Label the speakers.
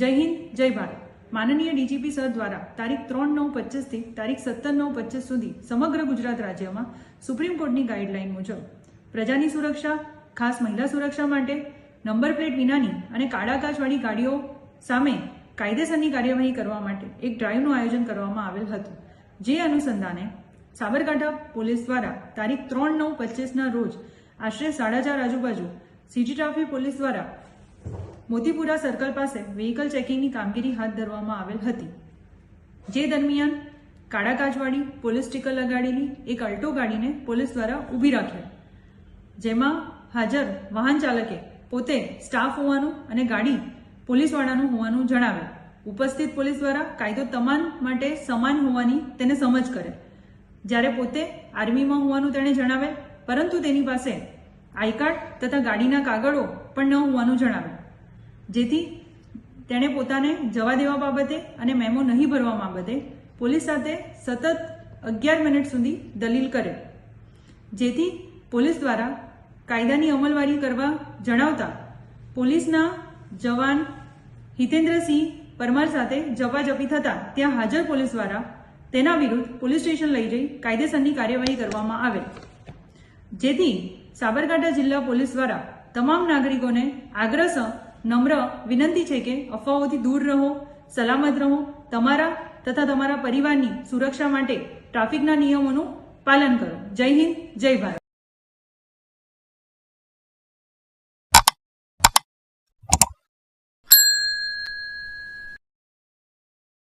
Speaker 1: જય હિન્દ, જય ભારત. માનનીય ડીજીપી સર દ્વારા તારીખ 3/9/25 થી તારીખ 17/9/25 સુધી સમગ્ર ગુજરાત રાજ્યમાં સુપ્રીમ કોર્ટની ગાઈડલાઈન મુજબ પ્રજાની સુરક્ષા, ખાસ મહિલા સુરક્ષા માટે નંબર પ્લેટ વિનાની અને કાળા કાચવાળી ગાડીઓ સામે કાયદેસરની કાર્યવાહી કરવા માટે એક ડ્રાઈવનું આયોજન કરવામાં આવેલ હતું. જે અનુસંધાને સાબરકાંઠા પોલીસ દ્વારા તારીખ 3/9/25ના રોજ આશરે 4:30 આજુબાજુ સિટી ટ્રાફિક પોલીસ દ્વારા મોતીપુરા સર્કલ પાસે વ્હીકલ ચેકિંગની કામગીરી હાથ ધરવામાં આવેલ હતી. જે દરમિયાન કાળા કાચવાળી પોલીસ સ્ટીકર લગાડેલી એક અલ્ટો ગાડીને પોલીસ દ્વારા ઊભી રાખેલ, જેમાં હાજર વાહન ચાલકે પોતે સ્ટાફ હોવાનું અને ગાડી પોલીસવાળાનું હોવાનું જણાવેલ. ઉપસ્થિત પોલીસ દ્વારા કાયદો તમામ માટે સમાન હોવાની તેને સમજ કરે. જ્યારે પોતે આર્મીમાં હોવાનું તેણે જણાવેલ, પરંતુ તેની પાસે આઈ કાર્ડ તથા ગાડીના કાગળો પણ ન હોવાનું જણાવેલ. જેથી તેણે પોતાને જવા દેવા બાબતે અને મેમો નહીં ભરવા બાબતે પોલીસ સાથે સતત 11 મિનિટ સુધી દલીલ કરે. જેથી પોલીસ દ્વારા કાયદાની અમલવારી કરવા જણાવતા પોલીસના જવાન હિતેન્દ્રસિંહ પરમાર સાથે ઝપાઝપી થતા ત્યાં હાજર પોલીસ દ્વારા તેના વિરુદ્ધ પોલીસ સ્ટેશન લઈ જઈ કાયદેસરની કાર્યવાહી કરવામાં આવેલ. જેથી સાબરકાંઠા જિલ્લા પોલીસ દ્વારા તમામ નાગરિકોને આગ્રહ નમ્ર વિનંતી છે કે અફવાઓથી દૂર રહો, સલામત રહો, તમારા તથા તમારા પરિવારની સુરક્ષા માટે ટ્રાફિકના નિયમોનું પાલન કરો. જય હિન્દ, જય ભારત.